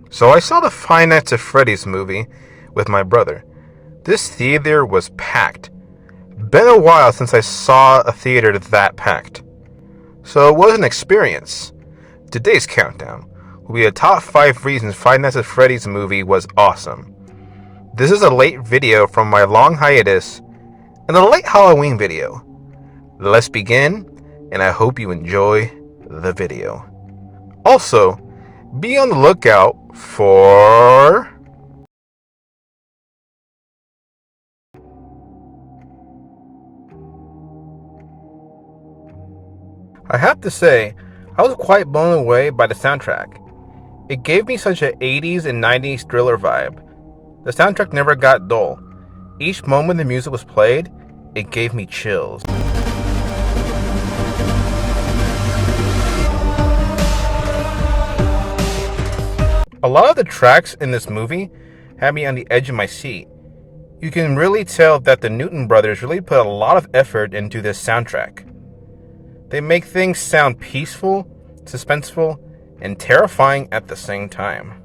So I saw the Five Nights at Freddy's movie with my brother. This theater was packed. Been a while since I saw a theater that packed. So it was an experience. Today's countdown will be the top 5 reasons Five Nights at Freddy's movie was awesome. This is a late video from my long hiatus and a late Halloween video. Let's begin, and I hope you enjoy the video. Also, be on the lookout for... I have to say, I was quite blown away by the soundtrack. It gave me such an 80s and 90s thriller vibe. The soundtrack never got dull. Each moment the music was played, it gave me chills. A lot of the tracks in this movie had me on the edge of my seat. You can really tell that the Newton brothers really put a lot of effort into this soundtrack. They make things sound peaceful, suspenseful, and terrifying at the same time.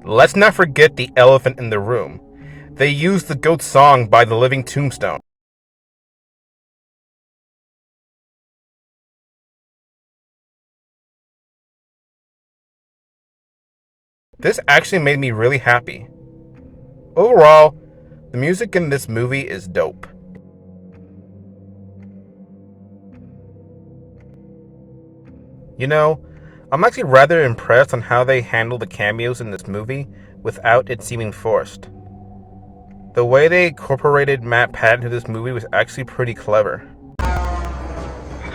Let's not forget the elephant in the room. They used the goat song by the Living Tombstone. This actually made me really happy. Overall, the music in this movie is dope. You know, I'm actually rather impressed on how they handle the cameos in this movie without it seeming forced. The way they incorporated Matt Pat into this movie was actually pretty clever.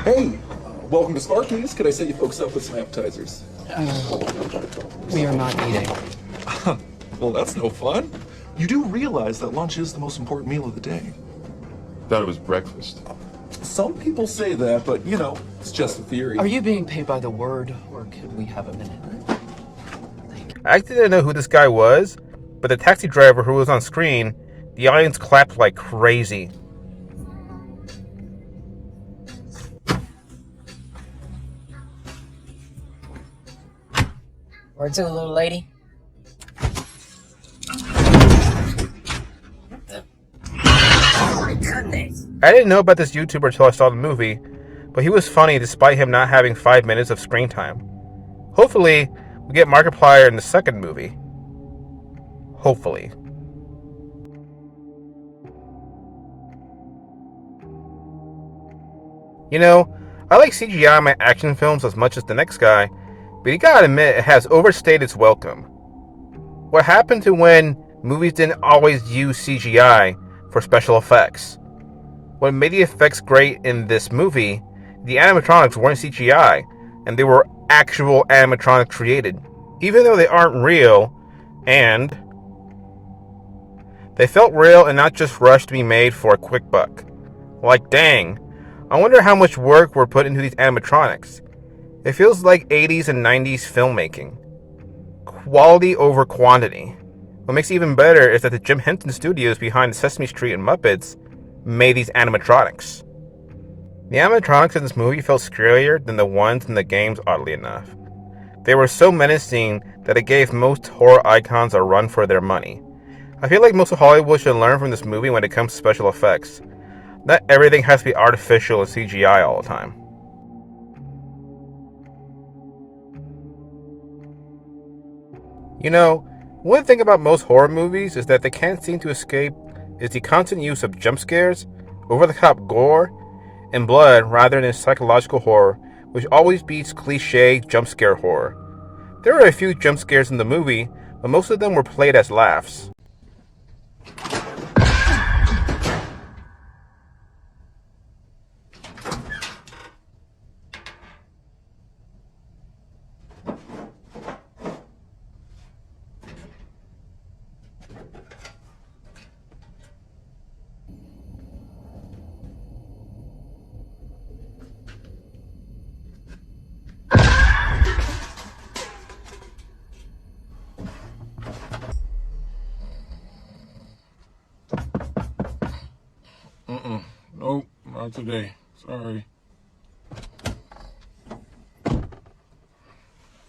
Hey, welcome to Sparky's. Could I set you folks up with some appetizers? We are not eating. Well, that's no fun. You do realize that lunch is the most important meal of the day. Thought it was breakfast. Some people say that, but you know, it's just a theory. Are you being paid by the word, or could we have a minute? I actually didn't know who this guy was, but the taxi driver who was on screen, the audience clapped like crazy. Word to the little lady. Oh my goodness. I didn't know about this YouTuber until I saw the movie, but he was funny despite him not having 5 minutes of screen time. Hopefully, we get Markiplier in the second movie. Hopefully. You know, I like CGI in my action films as much as the next guy, but you gotta admit it has overstayed its welcome. What happened to when movies didn't always use CGI for special effects? What made the effects great in this movie, the animatronics weren't CGI, and they were actual animatronics created, even though they aren't real, and they felt real and not just rushed to be made for a quick buck. Like, dang, I wonder how much work were put into these animatronics. It feels like 80s and 90s filmmaking. Quality over quantity. What makes it even better is that the Jim Henson Studios behind Sesame Street and Muppets made these animatronics. The animatronics in this movie felt scarier than the ones in the games, oddly enough. They were so menacing that it gave most horror icons a run for their money. I feel like most of Hollywood should learn from this movie when it comes to special effects. Not everything has to be artificial and CGI all the time. You know, one thing about most horror movies is that they can't seem to escape is the constant use of jump scares, over-the-top gore, and blood rather than psychological horror, which always beats cliché jump scare horror. There were a few jump scares in the movie, but most of them were played as laughs. Not today. Sorry.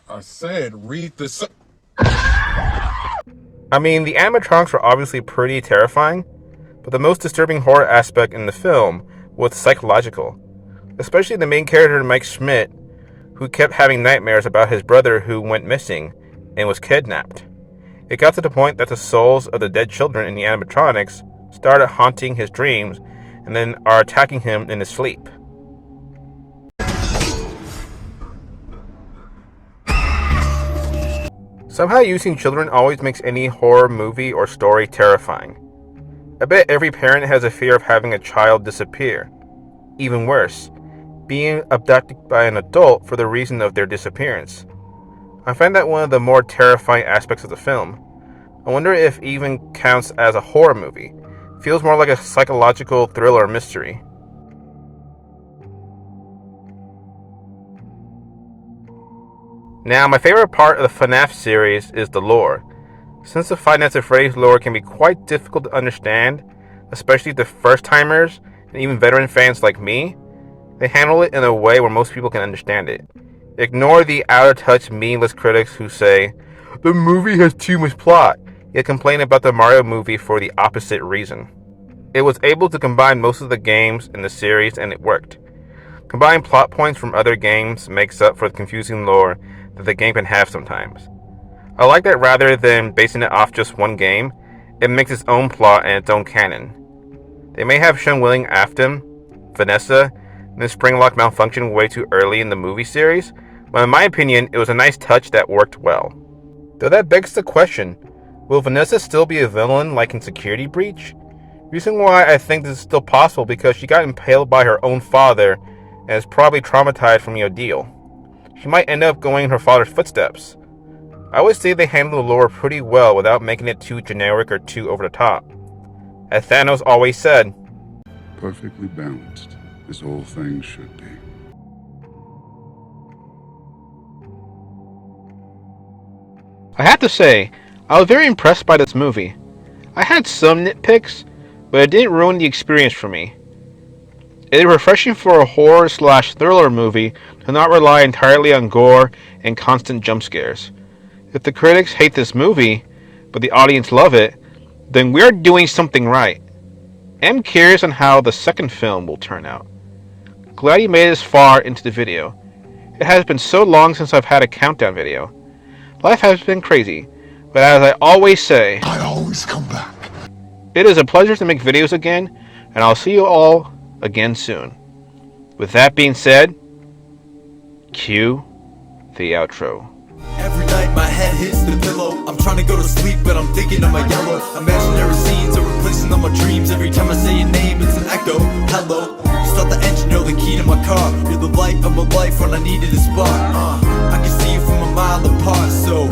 I said read the... I mean, the animatronics were obviously pretty terrifying, but the most disturbing horror aspect in the film was psychological. Especially the main character, Mike Schmidt, who kept having nightmares about his brother who went missing and was kidnapped. It got to the point that the souls of the dead children in the animatronics started haunting his dreams and then are attacking him in his sleep. Somehow using children always makes any horror movie or story terrifying. I bet every parent has a fear of having a child disappear. Even worse, being abducted by an adult for the reason of their disappearance. I find that one of the more terrifying aspects of the film. I wonder if it even counts as a horror movie. It feels more like a psychological thriller mystery. Now, my favorite part of the FNAF series is the lore. Since the Five Nights at Freddy's lore can be quite difficult to understand, especially to first-timers and even veteran fans like me, they handle it in a way where most people can understand it. Ignore the out-of-touch, meaningless critics who say, "The movie has too much plot," yet complain about the Mario movie for the opposite reason. It was able to combine most of the games in the series and it worked. Combining plot points from other games makes up for the confusing lore that the game can have sometimes. I like that rather than basing it off just one game, it makes its own plot and its own canon. They may have shown William Afton, Vanessa, and the spring lock malfunction way too early in the movie series, but in my opinion, it was a nice touch that worked well. Though that begs the question, will Vanessa still be a villain like in Security Breach? Reason why I think this is still possible because she got impaled by her own father and is probably traumatized from the ordeal. She might end up going in her father's footsteps. I would say they handle the lore pretty well without making it too generic or too over the top. As Thanos always said, perfectly balanced, as all things should be. I have to say, I was very impressed by this movie. I had some nitpicks, but it didn't ruin the experience for me. It is refreshing for a horror/thriller movie to not rely entirely on gore and constant jump scares. If the critics hate this movie, but the audience love it, then we're doing something right. I'm curious on how the second film will turn out. Glad you made it this far into the video. It has been so long since I've had a countdown video. Life has been crazy, but as I always say, I always come back. it is a pleasure to make videos again, and I'll see you all again soon. With that being said, cue the outro. Every night my head hits the pillow. I'm trying to go to sleep, but I'm thinking of my yellow. Imaginary scenes are replacing all my dreams. Every time I say your name, it's an echo. Hello. Start the engine, you're the key to my car. You're the light of my life when I needed a spark. I can see you from a mile apart, so